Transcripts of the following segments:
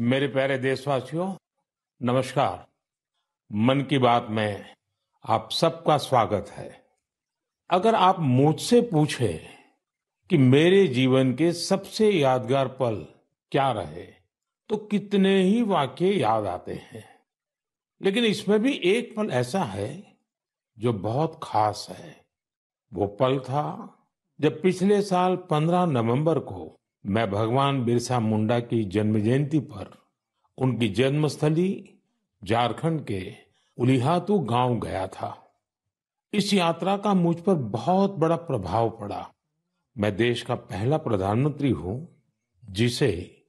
मेरे प्यारे देशवासियों, नमस्कार। मन की बात में आप सबका स्वागत है। अगर आप मुझसे पूछें कि मेरे जीवन के सबसे यादगार पल क्या रहे, तो कितने ही वाक्य याद आते हैं। लेकिन इसमें भी एक पल ऐसा है जो बहुत खास है। वो पल था जब पिछले साल 15 नवंबर को मैं भगवान बिरसा मुंडा की जन्म जयंती पर उनकी जन्मस्थली झारखंड के उलिहातू गांव गया था। इस यात्रा का मुझ पर बहुत बड़ा प्रभाव पड़ा। मैं देश का पहला प्रधानमंत्री हूं जिसे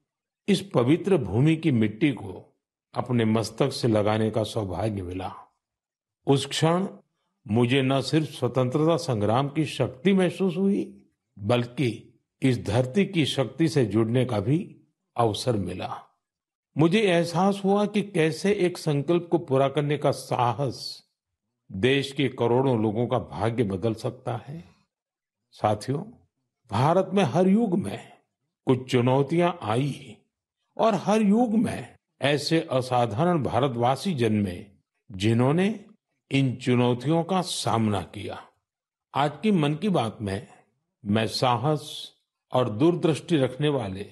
इस पवित्र भूमि की मिट्टी को अपने मस्तक से लगाने का सौभाग्य मिला। उस क्षण मुझे न सिर्फ स्वतंत्रता संग्राम की शक्ति महसूस हुई, बल्कि इस धरती की शक्ति से जुड़ने का भी अवसर मिला। मुझे एहसास हुआ कि कैसे एक संकल्प को पूरा करने का साहस देश के करोड़ों लोगों का भाग्य बदल सकता है। साथियों, भारत में हर युग में कुछ चुनौतियां आई और हर युग में ऐसे असाधारण भारतवासी जन्मे जिन्होंने इन चुनौतियों का सामना किया। आज की मन की बात में मैं साहस और दूरदृष्टि रखने वाले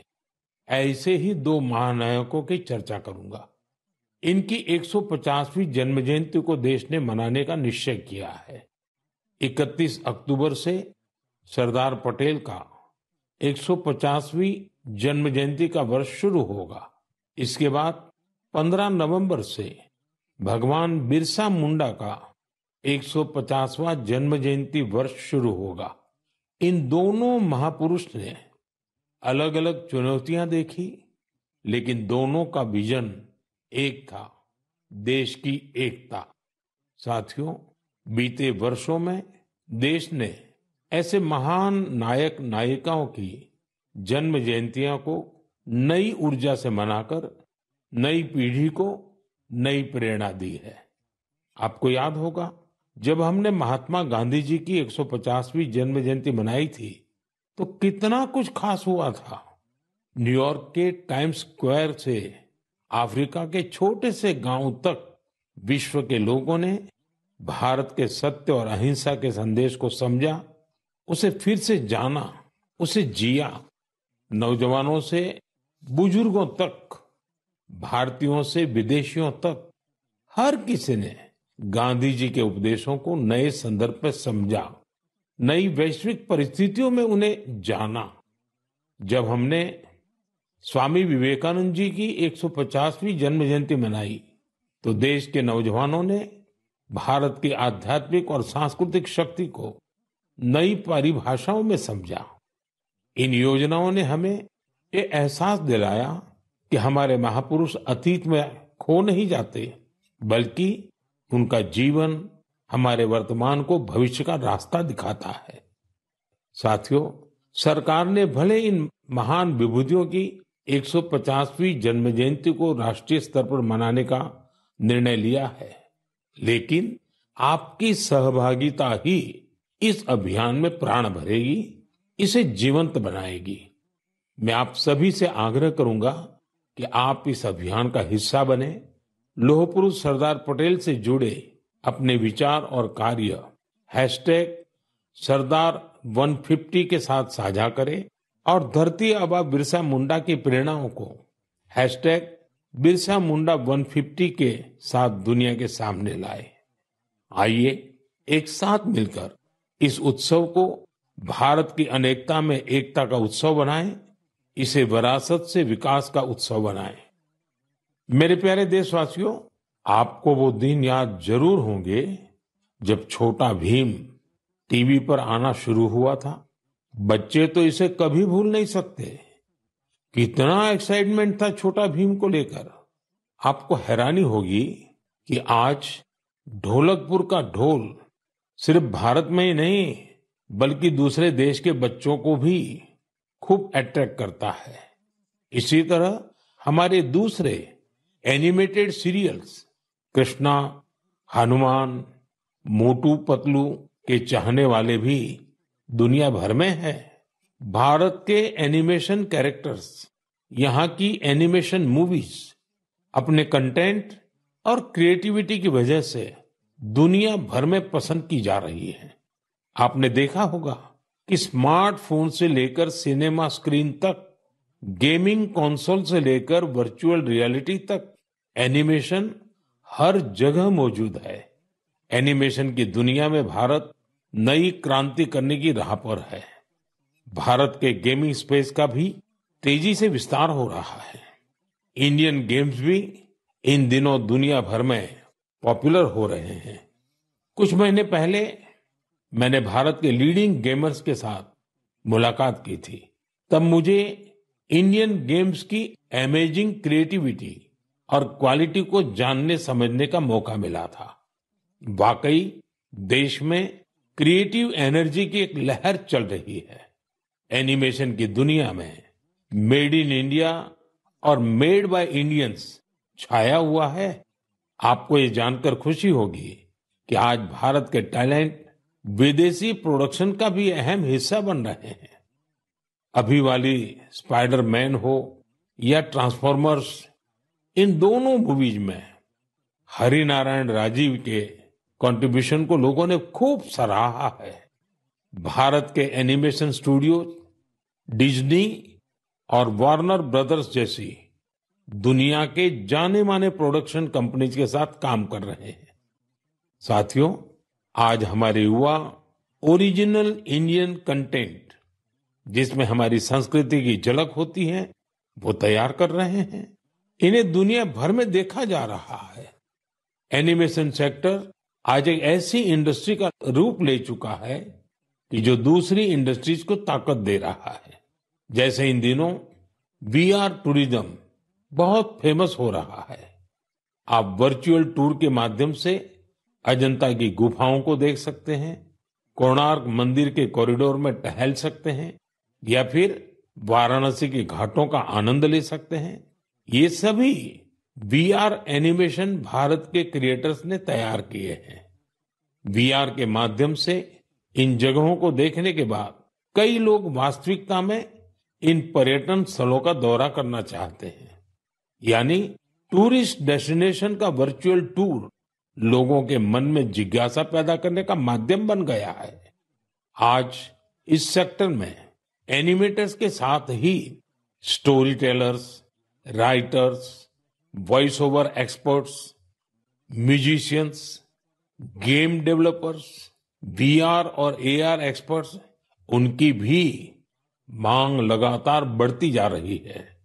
ऐसे ही दो महानायकों की चर्चा करूंगा। इनकी 150वीं जन्म जयंती को देश ने मनाने का निश्चय किया है। 31 अक्टूबर से सरदार पटेल का 150वीं जन्म जयंती का वर्ष शुरू होगा। इसके बाद 15 नवंबर से भगवान बिरसा मुंडा का 150वां जन्म जयंती वर्ष शुरू होगा। इन दोनों महापुरुष ने अलग अलग चुनौतियां देखी, लेकिन दोनों का विजन एक था, देश की एकता। साथियों, बीते वर्षों में देश ने ऐसे महान नायक नायिकाओं की जन्म जयंतियों को नई ऊर्जा से मनाकर नई पीढ़ी को नई प्रेरणा दी है। आपको याद होगा, जब हमने महात्मा गांधी जी की 150वीं जन्म जयंती मनाई थी तो कितना कुछ खास हुआ था। न्यूयॉर्क के टाइम्स स्क्वायर से अफ्रीका के छोटे से गांव तक विश्व के लोगों ने भारत के सत्य और अहिंसा के संदेश को समझा, उसे फिर से जाना, उसे जिया। नौजवानों से बुजुर्गों तक, भारतीयों से विदेशियों तक, हर किसी ने गांधी जी के उपदेशों को नए संदर्भ में समझा, नई वैश्विक परिस्थितियों में उन्हें जाना। जब हमने स्वामी विवेकानंद जी की 150वीं जन्म जयंती मनाई तो देश के नौजवानों ने भारत की आध्यात्मिक और सांस्कृतिक शक्ति को नई परिभाषाओं में समझा। इन योजनाओं ने हमें ये एहसास दिलाया कि हमारे महापुरुष अतीत में खो नहीं जाते, बल्कि उनका जीवन हमारे वर्तमान को भविष्य का रास्ता दिखाता है। साथियों, सरकार ने भले इन महान विभूतियों की 150वीं जन्म जयंती को राष्ट्रीय स्तर पर मनाने का निर्णय लिया है, लेकिन आपकी सहभागिता ही इस अभियान में प्राण भरेगी, इसे जीवंत बनाएगी। मैं आप सभी से आग्रह करूंगा कि आप इस अभियान का हिस्सा बने। लौह पुरुष सरदार पटेल से जुड़े अपने विचार और कार्य #सरदार150 के साथ साझा करें और धरती आबा बिरसा मुंडा की प्रेरणाओं को #बिरसामुंडा150 के साथ दुनिया के सामने लाए। आइए एक साथ मिलकर इस उत्सव को भारत की अनेकता में एकता का उत्सव बनाएं, इसे विरासत से विकास का उत्सव बनाएं। मेरे प्यारे देशवासियों, आपको वो दिन याद जरूर होंगे जब छोटा भीम टीवी पर आना शुरू हुआ था। बच्चे तो इसे कभी भूल नहीं सकते। कितना एक्साइटमेंट था छोटा भीम को लेकर। आपको हैरानी होगी कि आज ढोलकपुर का ढोल सिर्फ भारत में ही नहीं, बल्कि दूसरे देश के बच्चों को भी खूब अट्रैक्ट करता है। इसी तरह हमारे दूसरे एनिमेटेड सीरियल्स कृष्णा, हनुमान, मोटू पतलू के चाहने वाले भी दुनिया भर में हैं। भारत के एनिमेशन कैरेक्टर्स यहाँ की एनिमेशन मूवीज अपने कंटेंट और क्रिएटिविटी की वजह से दुनिया भर में पसंद की जा रही है। आपने देखा होगा कि स्मार्टफोन से लेकर सिनेमा स्क्रीन तक, गेमिंग कंसोल से लेकर वर्चुअल रियलिटी तक एनिमेशन हर जगह मौजूद है। एनिमेशन की दुनिया में भारत नई क्रांति करने की राह पर है। भारत के गेमिंग स्पेस का भी तेजी से विस्तार हो रहा है। इंडियन गेम्स भी इन दिनों दुनिया भर में पॉपुलर हो रहे हैं। कुछ महीने पहले मैंने भारत के लीडिंग गेमर्स के साथ मुलाकात की थी। तब मुझे इंडियन गेम्स की अमेजिंग क्रिएटिविटी और क्वालिटी को जानने समझने का मौका मिला था। वाकई देश में क्रिएटिव एनर्जी की एक लहर चल रही है। एनिमेशन की दुनिया में मेड इन इंडिया और मेड बाय इंडियंस छाया हुआ है। आपको ये जानकर खुशी होगी कि आज भारत के टैलेंट विदेशी प्रोडक्शन का भी अहम हिस्सा बन रहे हैं। अभी वाली स्पाइडरमैन हो या ट्रांसफॉर्मर्स, इन दोनों मूवीज में हरिनारायण राजीव के कंट्रीब्यूशन को लोगों ने खूब सराहा है। भारत के एनिमेशन स्टूडियो डिज्नी और वार्नर ब्रदर्स जैसी दुनिया के जाने माने प्रोडक्शन कंपनीज के साथ काम कर रहे हैं। साथियों, आज हमारे युवा ओरिजिनल इंडियन कंटेंट, जिसमें हमारी संस्कृति की झलक होती है, वो तैयार कर रहे हैं। इन्हें दुनिया भर में देखा जा रहा है। एनिमेशन सेक्टर आज एक ऐसी इंडस्ट्री का रूप ले चुका है कि जो दूसरी इंडस्ट्रीज को ताकत दे रहा है। जैसे इन दिनों वीआर टूरिज्म बहुत फेमस हो रहा है। आप वर्चुअल टूर के माध्यम से अजंता की गुफाओं को देख सकते हैं, कोणार्क मंदिर के कॉरिडोर में टहल सकते हैं या फिर वाराणसी के घाटों का आनंद ले सकते हैं। ये सभी वीआर एनिमेशन भारत के क्रिएटर्स ने तैयार किए हैं। वीआर के माध्यम से इन जगहों को देखने के बाद कई लोग वास्तविकता में इन पर्यटन स्थलों का दौरा करना चाहते हैं। यानी टूरिस्ट डेस्टिनेशन का वर्चुअल टूर लोगों के मन में जिज्ञासा पैदा करने का माध्यम बन गया है। आज इस सेक्टर में एनिमेटर्स के साथ ही story tellers, writers, voice over experts, musicians, game developers, VR और एआर एक्सपर्ट्स, उनकी भी मांग लगातार बढ़ती जा रही है।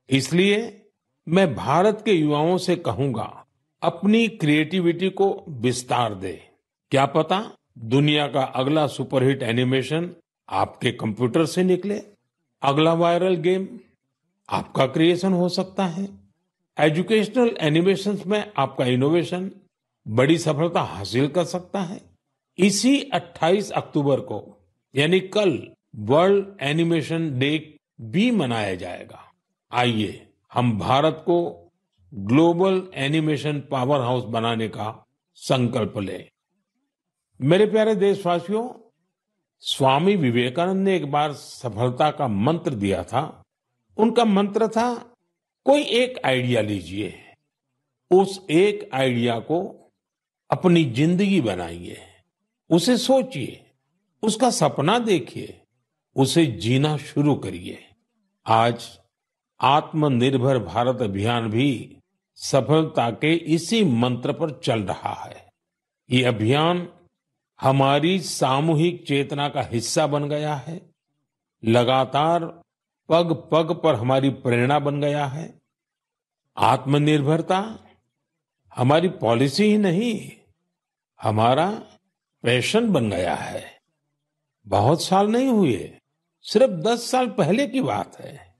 इसलिए मैं भारत के युवाओं से कहूंगा, अपनी क्रिएटिविटी को विस्तार दे। क्या पता दुनिया का अगला सुपरहिट एनिमेशन आपके कंप्यूटर से निकले। अगला वायरल गेम आपका क्रिएशन हो सकता है। एजुकेशनल एनिमेशंस में आपका इनोवेशन बड़ी सफलता हासिल कर सकता है। इसी 28 अक्टूबर को यानी कल वर्ल्ड एनिमेशन डे भी मनाया जाएगा। आइए हम भारत को ग्लोबल एनिमेशन पावर हाउस बनाने का संकल्प लें। मेरे प्यारे देशवासियों, स्वामी विवेकानंद ने एक बार सफलता का मंत्र दिया था। उनका मंत्र था, कोई एक आइडिया लीजिए, उस एक आइडिया को अपनी जिंदगी बनाइए, उसे सोचिए, उसका सपना देखिए, उसे जीना शुरू करिए। आज आत्मनिर्भर भारत अभियान भी सफलता के इसी मंत्र पर चल रहा है। ये अभियान हमारी सामूहिक चेतना का हिस्सा बन गया है, लगातार पग पग पर हमारी प्रेरणा बन गया है। आत्मनिर्भरता हमारी पॉलिसी ही नहीं, हमारा पैशन बन गया है। बहुत साल नहीं हुए, सिर्फ 10 साल पहले की बात है।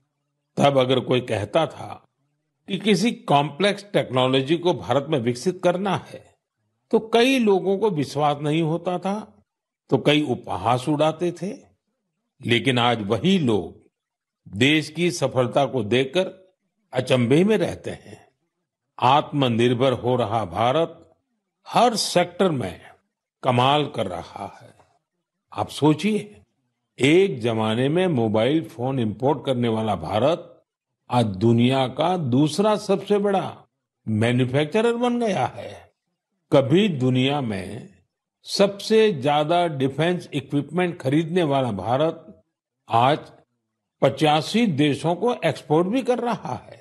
तब अगर कोई कहता था कि किसी कॉम्प्लेक्स टेक्नोलॉजी को भारत में विकसित करना है, तो कई लोगों को विश्वास नहीं होता था, तो कई उपहास उड़ाते थे। लेकिन आज वही लोग देश की सफलता को देखकर अचंभे में रहते हैं। आत्मनिर्भर हो रहा भारत हर सेक्टर में कमाल कर रहा है। आप सोचिए, एक जमाने में मोबाइल फोन इंपोर्ट करने वाला भारत आज दुनिया का दूसरा सबसे बड़ा मैन्युफैक्चरर बन गया है। कभी दुनिया में सबसे ज्यादा डिफेंस इक्विपमेंट खरीदने वाला भारत आज 85 देशों को एक्सपोर्ट भी कर रहा है।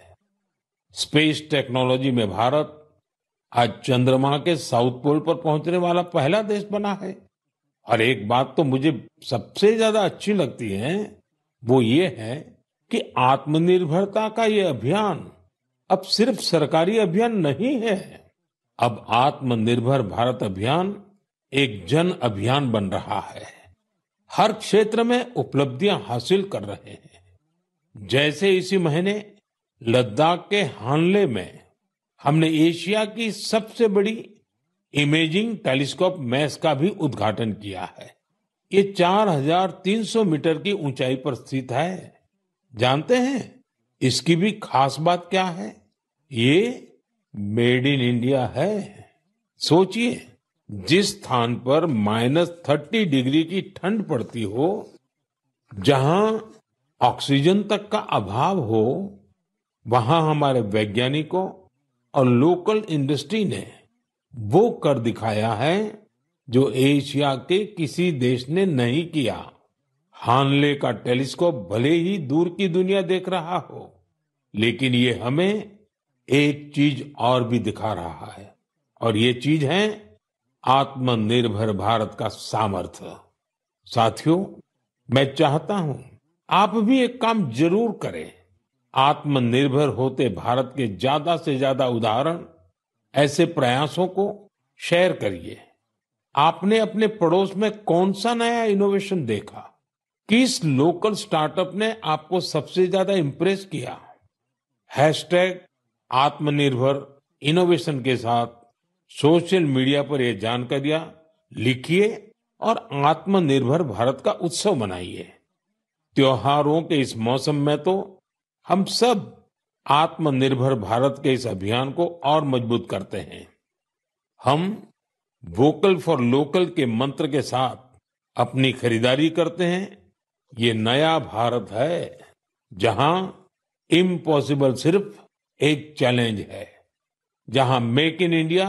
स्पेस टेक्नोलॉजी में भारत आज चंद्रमा के साउथ पोल पर पहुंचने वाला पहला देश बना है। और एक बात तो मुझे सबसे ज्यादा अच्छी लगती है, वो ये है कि आत्मनिर्भरता का ये अभियान अब सिर्फ सरकारी अभियान नहीं है। अब आत्मनिर्भर भारत अभियान एक जन अभियान बन रहा है। हर क्षेत्र में उपलब्धियां हासिल कर रहे हैं। जैसे इसी महीने लद्दाख के हानले में हमने एशिया की सबसे बड़ी इमेजिंग टेलीस्कोप मैस का भी उद्घाटन किया है। ये 4,300 मीटर की ऊंचाई पर स्थित है। जानते हैं इसकी भी खास बात क्या है? ये मेड इन इंडिया है। सोचिए, जिस स्थान पर -30 डिग्री की ठंड पड़ती हो, जहां ऑक्सीजन तक का अभाव हो, वहां हमारे वैज्ञानिकों और लोकल इंडस्ट्री ने वो कर दिखाया है जो एशिया के किसी देश ने नहीं किया। हानले का टेलीस्कोप भले ही दूर की दुनिया देख रहा हो, लेकिन ये हमें एक चीज और भी दिखा रहा है, और ये चीज है आत्मनिर्भर भारत का सामर्थ्य। साथियों, मैं चाहता हूं आप भी एक काम जरूर करें। आत्मनिर्भर होते भारत के ज्यादा से ज्यादा उदाहरण, ऐसे प्रयासों को शेयर करिए। आपने अपने पड़ोस में कौन सा नया इनोवेशन देखा? किस लोकल स्टार्टअप ने आपको सबसे ज्यादा इंप्रेस किया? हैशटैग आत्मनिर्भर इनोवेशन के साथ सोशल मीडिया पर ये जानकारियां लिखिए और आत्मनिर्भर भारत का उत्सव मनाइए। त्योहारों के इस मौसम में तो हम सब आत्मनिर्भर भारत के इस अभियान को और मजबूत करते हैं। हम वोकल फॉर लोकल के मंत्र के साथ अपनी खरीदारी करते हैं। ये नया भारत है जहां इम्पॉसिबल सिर्फ एक चैलेंज है, जहां मेक इन इंडिया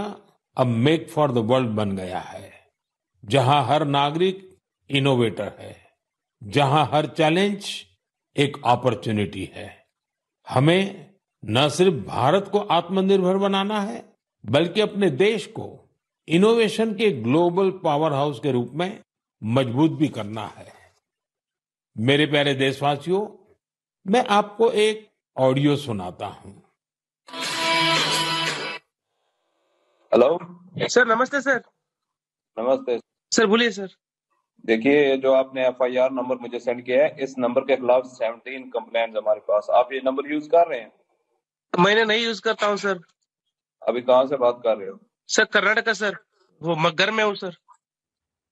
अब मेक फॉर द वर्ल्ड बन गया है, जहां हर नागरिक इनोवेटर है, जहां हर चैलेंज एक अपॉर्चुनिटी है। हमें न सिर्फ भारत को आत्मनिर्भर बनाना है, बल्कि अपने देश को इनोवेशन के ग्लोबल पावर हाउस के रूप में मजबूत भी करना है। मेरे प्यारे देशवासियों, मैं आपको एक ऑडियो सुनाता हूं। Hello sir. नमस्ते सर। नमस्ते सर बोलिए सर। देखिए, ये जो आपने एफआईआर नंबर मुझे सेंड किया है, इस नंबर के खिलाफ 17 कंप्लेंट्स हमारे पास। आप ये नंबर यूज कर रहे हैं? मैंने नहीं यूज करता हूँ सर। अभी कहाँ से बात कर रहे हो? सर कर्नाटका सर, वो घर में हूँ सर।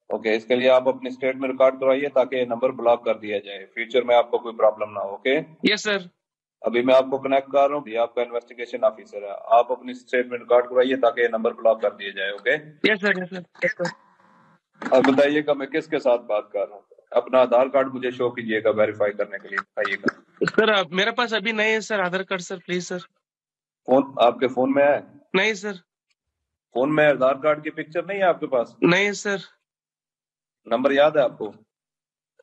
ओके, इसके लिए आप अपनी स्टेट में रिकॉर्ड करवाइए ताकि ये नंबर ब्लॉक कर दिया जाए, फ्यूचर में आपको कोई प्रॉब्लम ना हो। Okay, yes sir. अभी मैं आपको कनेक्ट कर रहा हूँ, ये आपका इन्वेस्टिगेशन ऑफिसर है। आप अपनी स्टेट में रिकॉर्ड करवाइए ताकि ये नंबर ब्लॉक कर दिया जाए। Okay, yes sir, yes sir, yes sir. अब बताइएगा मैं किसके साथ बात कर रहा हूँ। अपना आधार कार्ड मुझे शो कीजिएगा वेरीफाई करने के लिए, बताइएगा। सर मेरे पास अभी नहीं है sir Aadhaar card sir, please sir. Phone आपके फोन में है? नहीं सर। फोन में आधार कार्ड की पिक्चर नहीं है आपके पास? नहीं सर। नंबर याद है आपको?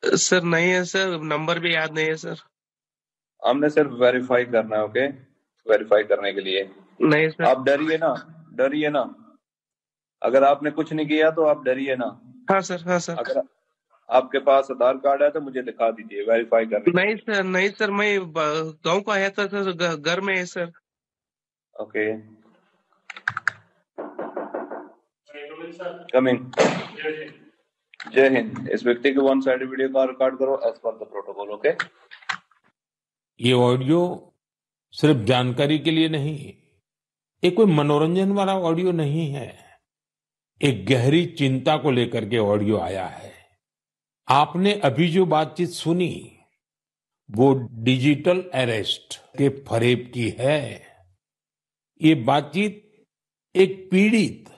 सर नहीं है सर, नंबर भी याद नहीं है सर। हमने सिर्फ वेरीफाई करना है। ओके, वेरीफाई करने के लिए नहीं सर। आप डरिए ना, डरिए ना। अगर आपने कुछ नहीं किया तो आप डरिए ना। हाँ सर, हाँ सर। अगर आपके पास आधार कार्ड है तो मुझे दिखा दीजिए वेरीफाई करने। नहीं सर, नहीं सर, मैं गांव को आया था सर, घर में है सर। Okay, coming. जय हिंद। इस व्यक्ति के वन साइड वीडियो का रिकॉर्ड करो as per the protocol. Okay, ये ऑडियो सिर्फ जानकारी के लिए नहीं, ये कोई मनोरंजन वाला ऑडियो नहीं है। एक गहरी चिंता को लेकर के ऑडियो आया है। आपने अभी जो बातचीत सुनी वो डिजिटल अरेस्ट के फरेब की है। ये बातचीत एक पीड़ित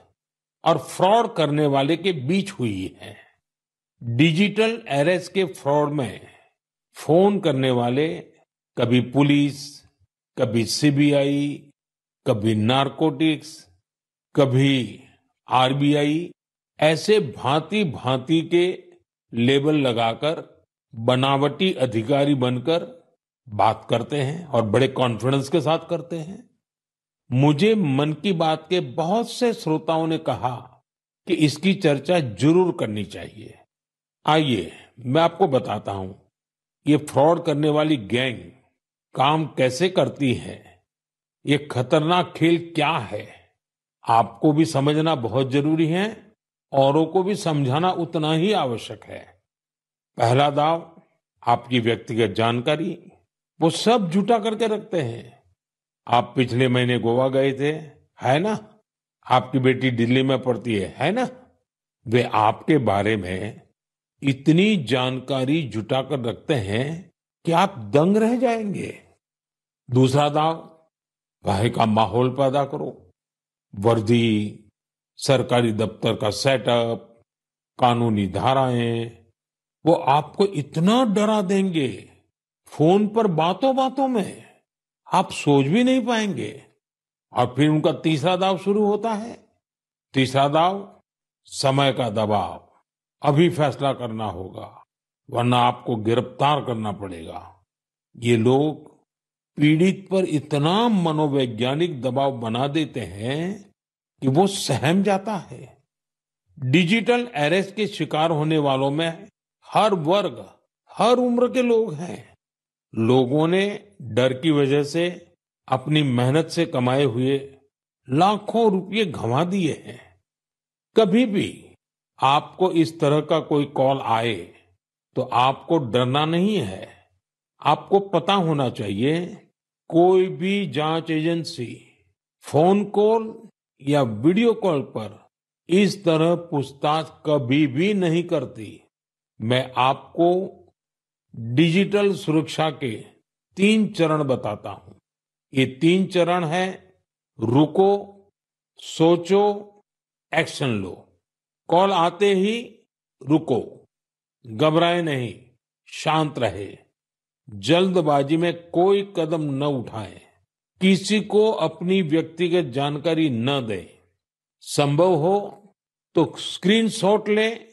और फ्रॉड करने वाले के बीच हुई है। डिजिटल अरेस्ट के फ्रॉड में फोन करने वाले कभी पुलिस, कभी सीबीआई, कभी नारकोटिक्स, कभी आरबीआई, ऐसे भांति भांति के लेबल लगाकर बनावटी अधिकारी बनकर बात करते हैं और बड़े कॉन्फिडेंस के साथ करते हैं। मुझे मन की बात के बहुत से श्रोताओं ने कहा कि इसकी चर्चा जरूर करनी चाहिए। आइए मैं आपको बताता हूं ये फ्रॉड करने वाली गैंग काम कैसे करती है, ये खतरनाक खेल क्या है। आपको भी समझना बहुत जरूरी है, औरों को भी समझाना उतना ही आवश्यक है। पहला दाव, आपकी व्यक्तिगत जानकारी वो सब जुटा करके रखते हैं। आप पिछले महीने गोवा गए थे, है ना? आपकी बेटी दिल्ली में पढ़ती है ना? वे आपके बारे में इतनी जानकारी जुटाकर रखते हैं कि आप दंग रह जाएंगे। दूसरा दाव, वहां का माहौल पैदा करो। वर्दी, सरकारी दफ्तर का सेटअप, कानूनी धाराएं, वो आपको इतना डरा देंगे, फोन पर बातों बातों में आप सोच भी नहीं पाएंगे। और फिर उनका तीसरा दाव शुरू होता है। तीसरा दाव, समय का दबाव। अभी फैसला करना होगा, वरना आपको गिरफ्तार करना पड़ेगा। ये लोग पीड़ित पर इतना मनोवैज्ञानिक दबाव बना देते हैं कि वो सहम जाता है। डिजिटल अरेस्ट के शिकार होने वालों में हर वर्ग, हर उम्र के लोग हैं। लोगों ने डर की वजह से अपनी मेहनत से कमाए हुए लाखों रुपए गंवा दिए हैं। कभी भी आपको इस तरह का कोई कॉल आए तो आपको डरना नहीं है। आपको पता होना चाहिए, कोई भी जांच एजेंसी फोन कॉल या वीडियो कॉल पर इस तरह पूछताछ कभी भी नहीं करती। मैं आपको डिजिटल सुरक्षा के 3 चरण बताता हूं। ये 3 चरण है: रुको, सोचो, एक्शन लो। कॉल आते ही रुको, घबराए नहीं, शांत रहे, जल्दबाजी में कोई कदम न उठाएं, किसी को अपनी व्यक्तिगत जानकारी न दें। संभव हो तो स्क्रीनशॉट लें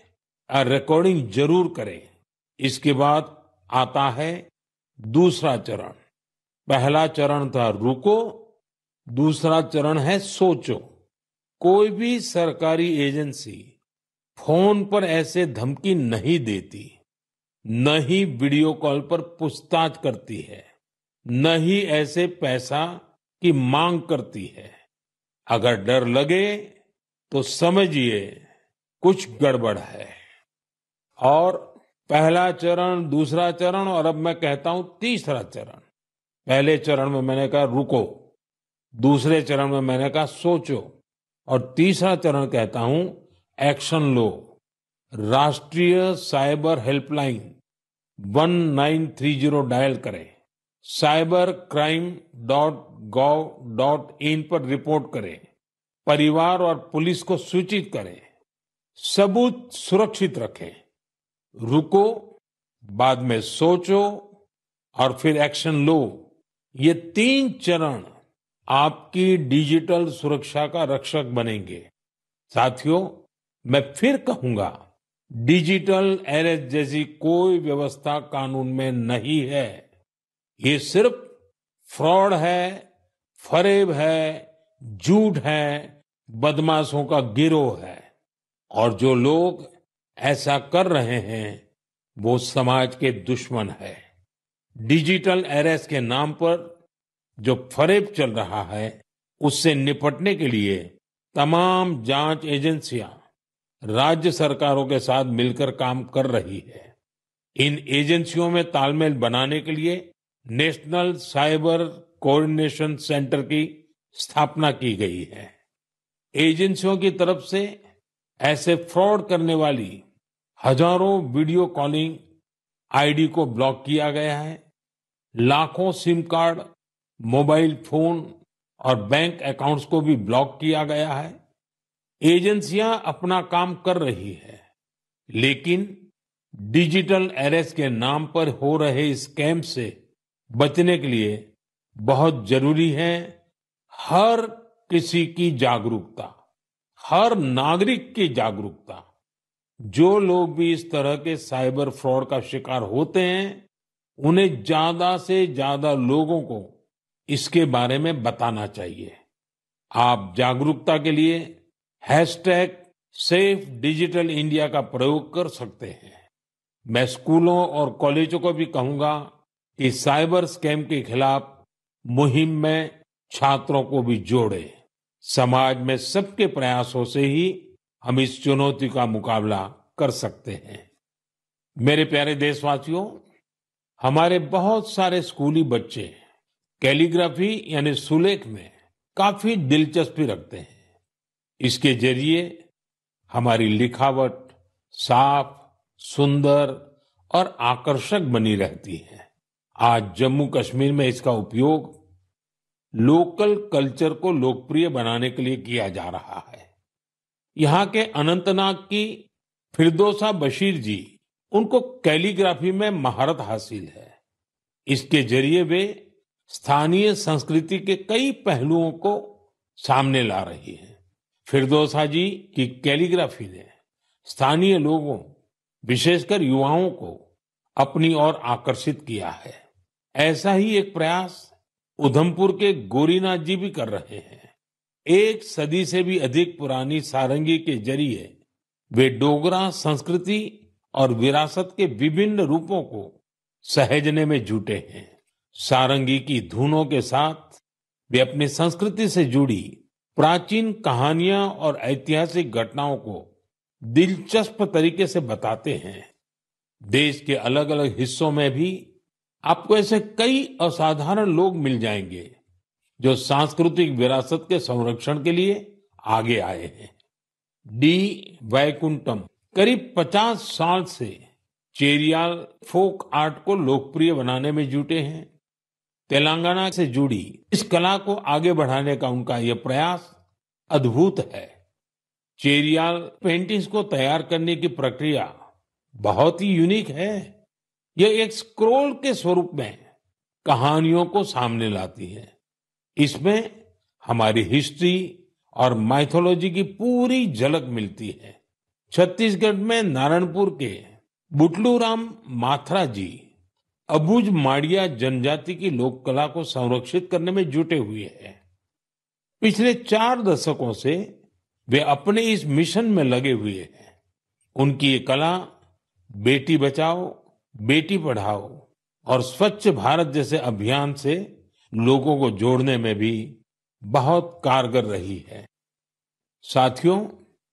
और रिकॉर्डिंग जरूर करें। इसके बाद आता है दूसरा चरण। पहला चरण था रुको, दूसरा चरण है सोचो। कोई भी सरकारी एजेंसी फोन पर ऐसे धमकी नहीं देती, न ही वीडियो कॉल पर पूछताछ करती है, न ही ऐसे पैसा की मांग करती है। अगर डर लगे तो समझिए कुछ गड़बड़ है। और पहला चरण, दूसरा चरण और अब मैं कहता हूं तीसरा चरण। पहले चरण में मैंने कहा रुको, दूसरे चरण में मैंने कहा सोचो, और तीसरा चरण कहता हूं एक्शन लो। राष्ट्रीय साइबर हेल्पलाइन 1930 डायल करें। cybercrime.gov.in पर रिपोर्ट करें। परिवार और पुलिस को सूचित करें। सबूत सुरक्षित रखें। रुको, बाद में सोचो और फिर एक्शन लो। ये 3 चरण आपकी डिजिटल सुरक्षा का रक्षक बनेंगे। साथियों, मैं फिर कहूंगा, डिजिटल अरेस्ट जैसी कोई व्यवस्था कानून में नहीं है। ये सिर्फ फ्रॉड है, फरेब है, झूठ है, बदमाशों का गिरोह है। और जो लोग ऐसा कर रहे हैं वो समाज के दुश्मन है। डिजिटल अरेस्ट के नाम पर जो फरेब चल रहा है, उससे निपटने के लिए तमाम जांच एजेंसियां राज्य सरकारों के साथ मिलकर काम कर रही है। इन एजेंसियों में तालमेल बनाने के लिए नेशनल साइबर कोऑर्डिनेशन सेंटर की स्थापना की गई है। एजेंसियों की तरफ से ऐसे फ्रॉड करने वाली हजारों वीडियो कॉलिंग आईडी को ब्लॉक किया गया है। लाखों सिम कार्ड, मोबाइल फोन और बैंक अकाउंट्स को भी ब्लॉक किया गया है। एजेंसियां अपना काम कर रही है, लेकिन डिजिटल अरेस्ट के नाम पर हो रहे स्कैम से बचने के लिए बहुत जरूरी है हर किसी की जागरूकता, हर नागरिक की जागरूकता। जो लोग भी इस तरह के साइबर फ्रॉड का शिकार होते हैं, उन्हें ज्यादा से ज्यादा लोगों को इसके बारे में बताना चाहिए। आप जागरूकता के लिए हैशटैग सेफ डिजिटल इंडिया का प्रयोग कर सकते हैं। मैं स्कूलों और कॉलेजों को भी कहूंगा कि साइबर स्कैम के खिलाफ मुहिम में छात्रों को भी जोड़े। समाज में सबके प्रयासों से ही हम इस चुनौती का मुकाबला कर सकते हैं। मेरे प्यारे देशवासियों, हमारे बहुत सारे स्कूली बच्चे कैलीग्राफी यानी सुलेख में काफी दिलचस्पी रखते हैं। इसके जरिए हमारी लिखावट साफ, सुंदर और आकर्षक बनी रहती है। आज जम्मू कश्मीर में इसका उपयोग लोकल कल्चर को लोकप्रिय बनाने के लिए किया जा रहा है। यहाँ के अनंतनाग की फिरदौसा बशीर जी, उनको कैलीग्राफी में महारत हासिल है। इसके जरिए वे स्थानीय संस्कृति के कई पहलुओं को सामने ला रही है। फिरदौसा जी की कैलीग्राफी ने स्थानीय लोगों, विशेषकर युवाओं को अपनी ओर आकर्षित किया है। ऐसा ही एक प्रयास उधमपुर के गोरीनाथ जी भी कर रहे हैं। एक सदी से भी अधिक पुरानी सारंगी के जरिए वे डोगरा संस्कृति और विरासत के विभिन्न रूपों को सहेजने में जुटे हैं। सारंगी की धुनों के साथ वे अपनी संस्कृति से जुड़ी प्राचीन कहानियां और ऐतिहासिक घटनाओं को दिलचस्प तरीके से बताते हैं। देश के अलग अलग हिस्सों में भी आपको ऐसे कई असाधारण लोग मिल जाएंगे जो सांस्कृतिक विरासत के संरक्षण के लिए आगे आए हैं। डी वैकुंठम करीब 50 साल से चेरियाल फोक आर्ट को लोकप्रिय बनाने में जुटे हैं। तेलंगाना से जुड़ी इस कला को आगे बढ़ाने का उनका यह प्रयास अद्भुत है। चेरियाल पेंटिंग्स को तैयार करने की प्रक्रिया बहुत ही यूनिक है। यह एक स्क्रोल के स्वरूप में कहानियों को सामने लाती है। इसमें हमारी हिस्ट्री और माइथोलॉजी की पूरी झलक मिलती है। छत्तीसगढ़ में नारायणपुर के बुटलू राम माथरा जी अबुझ माड़िया जनजाति की लोक कला को संरक्षित करने में जुटे हुए हैं। पिछले 4 दशकों से वे अपने इस मिशन में लगे हुए हैं। उनकी ये कला बेटी बचाओ, बेटी पढ़ाओ और स्वच्छ भारत जैसे अभियान से लोगों को जोड़ने में भी बहुत कारगर रही है। साथियों,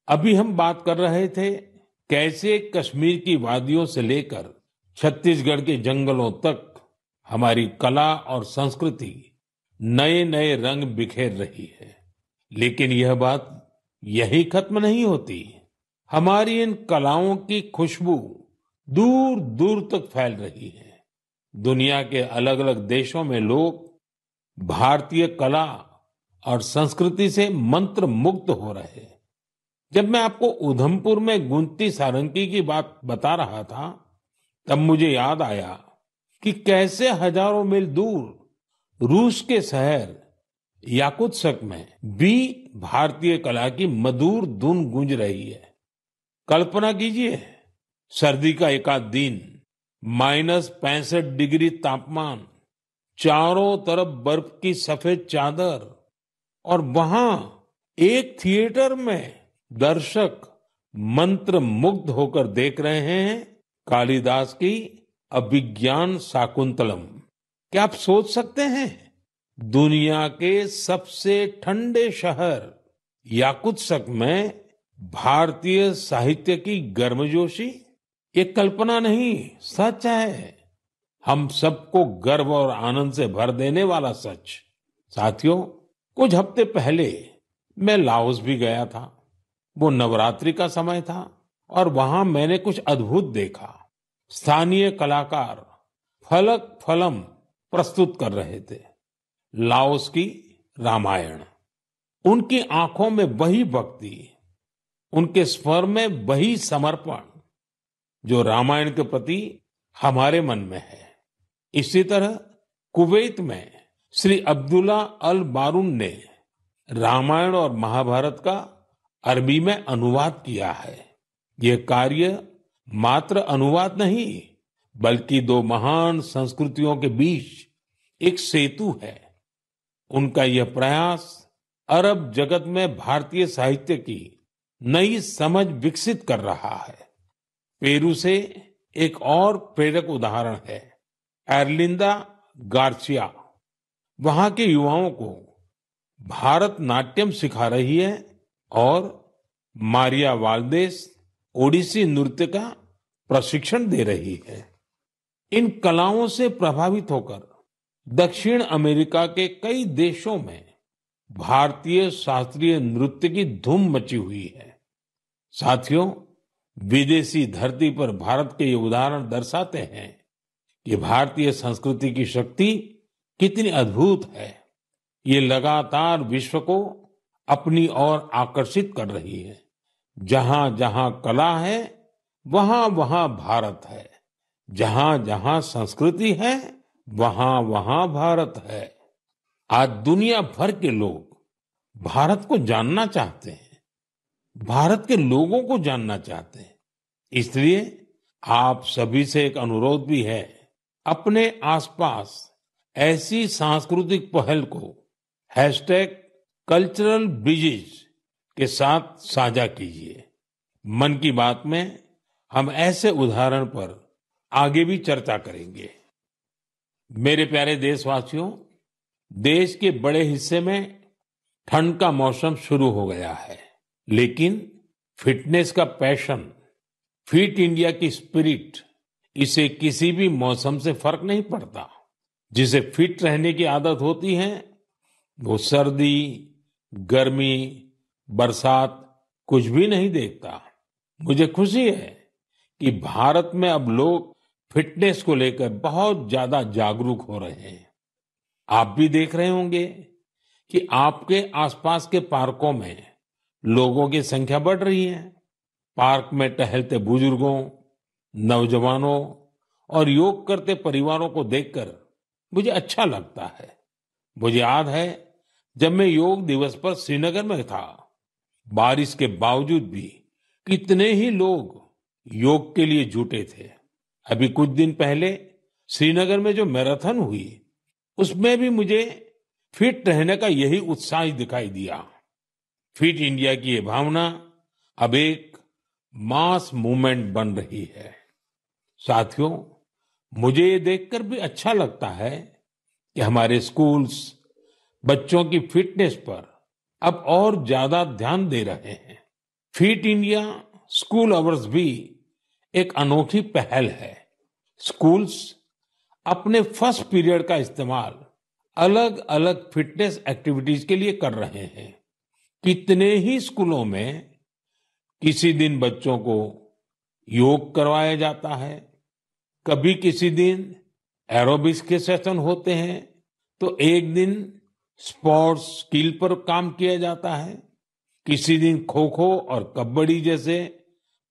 अभी हम बात कर रहे थे कैसे कश्मीर की वादियों से लेकर छत्तीसगढ़ के जंगलों तक हमारी कला और संस्कृति नए नए रंग बिखेर रही है। लेकिन यह बात यही खत्म नहीं होती। हमारी इन कलाओं की खुशबू दूर दूर तक फैल रही है। दुनिया के अलग अलग देशों में लोग भारतीय कला और संस्कृति से मंत्र मुग्ध हो रहे हैं। जब मैं आपको उधमपुर में गूंजती सारंगी की बात बता रहा था, तब मुझे याद आया कि कैसे हजारों मील दूर रूस के शहर याकुत्स्क में भी भारतीय कला की मधुर धुन गूंज रही है। कल्पना कीजिए, सर्दी का एक आध दिन, -65 डिग्री तापमान, चारों तरफ बर्फ की सफेद चादर और वहां एक थिएटर में दर्शक मंत्र मुग्ध होकर देख रहे हैं कालिदास की अभिज्ञान शाकुंतलम। क्या आप सोच सकते हैं, दुनिया के सबसे ठंडे शहर याकुत्स्क में भारतीय साहित्य की गर्मजोशी? ये कल्पना नहीं, सच है। हम सबको गर्व और आनंद से भर देने वाला सच। साथियों, कुछ हफ्ते पहले मैं लाओस भी गया था। वो नवरात्रि का समय था और वहां मैंने कुछ अद्भुत देखा। स्थानीय कलाकार फलक फलम प्रस्तुत कर रहे थे, लाओस की रामायण। उनकी आंखों में वही भक्ति, उनके स्वर में वही समर्पण जो रामायण के प्रति हमारे मन में है। इसी तरह कुवैत में श्री अब्दुल्ला अल बारून ने रामायण और महाभारत का अरबी में अनुवाद किया है। ये कार्य मात्र अनुवाद नहीं, बल्कि दो महान संस्कृतियों के बीच एक सेतु है। उनका यह प्रयास अरब जगत में भारतीय साहित्य की नई समझ विकसित कर रहा है। पेरू से एक और प्रेरक उदाहरण है एर्लिंदा गार्सिया। वहां के युवाओं को भारतनाट्यम सिखा रही है और मारिया वाल्देस ओडिसी नृत्य का प्रशिक्षण दे रही है। इन कलाओं से प्रभावित होकर दक्षिण अमेरिका के कई देशों में भारतीय शास्त्रीय नृत्य की धूम मची हुई है। साथियों, विदेशी धरती पर भारत के ये उदाहरण दर्शाते हैं कि भारतीय संस्कृति की शक्ति कितनी अद्भुत है। ये लगातार विश्व को अपनी ओर आकर्षित कर रही है। जहां जहां कला है, वहां वहां भारत है। जहां जहां संस्कृति है, वहां वहां भारत है। आज दुनिया भर के लोग भारत को जानना चाहते हैं, भारत के लोगों को जानना चाहते हैं। इसलिए आप सभी से एक अनुरोध भी है, अपने आसपास ऐसी सांस्कृतिक पहल को #कल्चरल ब्रिजेस के साथ साझा कीजिए। मन की बात में हम ऐसे उदाहरण पर आगे भी चर्चा करेंगे। मेरे प्यारे देशवासियों, देश के बड़े हिस्से में ठंड का मौसम शुरू हो गया है, लेकिन फिटनेस का पैशन, फिट इंडिया की स्पिरिट, इसे किसी भी मौसम से फर्क नहीं पड़ता। जिसे फिट रहने की आदत होती है, वो सर्दी, गर्मी, बरसात कुछ भी नहीं देखता। मुझे खुशी है कि भारत में अब लोग फिटनेस को लेकर बहुत ज्यादा जागरूक हो रहे हैं। आप भी देख रहे होंगे कि आपके आसपास के पार्कों में लोगों की संख्या बढ़ रही है। पार्क में टहलते बुजुर्गों, नौजवानों और योग करते परिवारों को देखकर मुझे अच्छा लगता है। मुझे याद है, जब मैं योग दिवस पर श्रीनगर में था, बारिश के बावजूद भी कितने ही लोग योग के लिए जुटे थे। अभी कुछ दिन पहले श्रीनगर में जो मैराथन हुई, उसमें भी मुझे फिट रहने का यही उत्साह दिखाई दिया। फिट इंडिया की ये भावना अब एक मास मूवमेंट बन रही है। साथियों, मुझे ये देखकर भी अच्छा लगता है कि हमारे स्कूल्स बच्चों की फिटनेस पर अब और ज्यादा ध्यान दे रहे हैं। फिट इंडिया स्कूल आवर्स भी एक अनोखी पहल है। स्कूल्स अपने फर्स्ट पीरियड का इस्तेमाल अलग अलग फिटनेस एक्टिविटीज के लिए कर रहे हैं। कितने ही स्कूलों में किसी दिन बच्चों को योग करवाया जाता है, कभी किसी दिन एरोबिक्स के सेशन होते हैं, तो एक दिन स्पोर्ट्स स्किल पर काम किया जाता है। किसी दिन खो खो और कबड्डी जैसे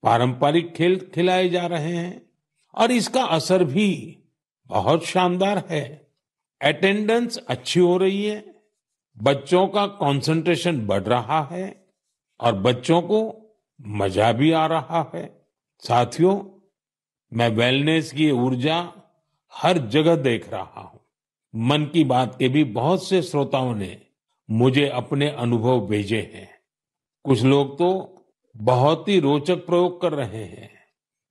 पारंपरिक खेल खिलाए जा रहे हैं और इसका असर भी बहुत शानदार है। अटेंडेंस अच्छी हो रही है, बच्चों का कंसंट्रेशन बढ़ रहा है और बच्चों को मजा भी आ रहा है। साथियों, मैं वेलनेस की ऊर्जा हर जगह देख रहा हूं। मन की बात के भी बहुत से श्रोताओं ने मुझे अपने अनुभव भेजे हैं। कुछ लोग तो बहुत ही रोचक प्रयोग कर रहे हैं।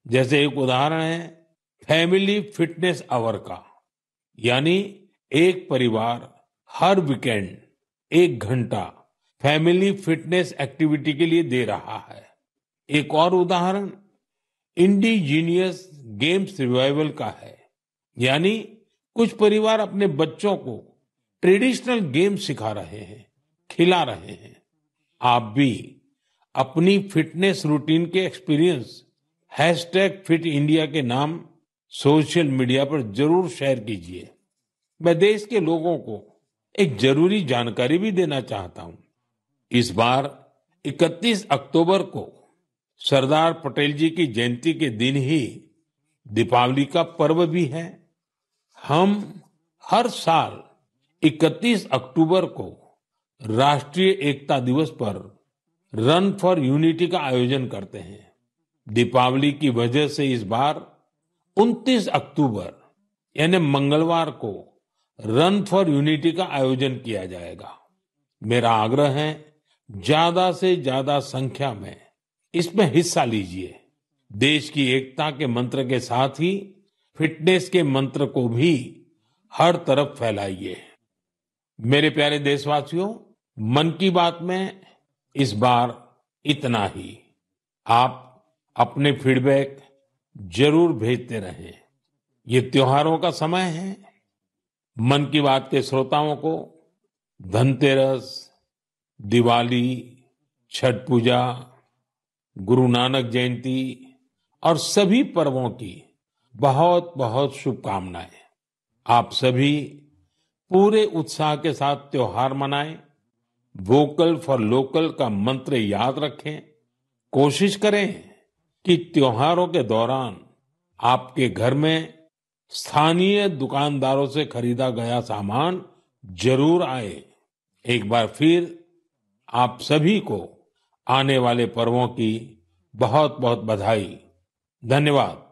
जैसे एक उदाहरण है फैमिली फिटनेस आवर का, यानी एक परिवार हर वीकेंड 1 घंटा फैमिली फिटनेस एक्टिविटी के लिए दे रहा है। एक और उदाहरण इंडिजीनियस गेम्स रिवाइवल का है, यानी कुछ परिवार अपने बच्चों को ट्रेडिशनल गेम सिखा रहे हैं, खिला रहे हैं। आप भी अपनी फिटनेस रूटीन के एक्सपीरियंस #फिट इंडिया के नाम सोशल मीडिया पर जरूर शेयर कीजिए। मैं देश के लोगों को एक जरूरी जानकारी भी देना चाहता हूं। इस बार 31 अक्टूबर को सरदार पटेल जी की जयंती के दिन ही दीपावली का पर्व भी है। हम हर साल 31 अक्टूबर को राष्ट्रीय एकता दिवस पर रन फॉर यूनिटी का आयोजन करते हैं। दीपावली की वजह से इस बार 29 अक्टूबर यानी मंगलवार को रन फॉर यूनिटी का आयोजन किया जाएगा। मेरा आग्रह है ज्यादा से ज्यादा संख्या में इसमें हिस्सा लीजिए। देश की एकता के मंत्र के साथ ही फिटनेस के मंत्र को भी हर तरफ फैलाइए। मेरे प्यारे देशवासियों, मन की बात में इस बार इतना ही। आप अपने फीडबैक जरूर भेजते रहें। ये त्योहारों का समय है। मन की बात के श्रोताओं को धनतेरस, दिवाली, छठ पूजा, गुरु नानक जयंती और सभी पर्वों की बहुत बहुत शुभकामनाएं। आप सभी पूरे उत्साह के साथ त्योहार मनाएं। वोकल फॉर लोकल का मंत्र याद रखें। कोशिश करें कि त्योहारों के दौरान आपके घर में स्थानीय दुकानदारों से खरीदा गया सामान जरूर आए। एक बार फिर आप सभी को आने वाले पर्वों की बहुत बहुत बधाई। धन्यवाद।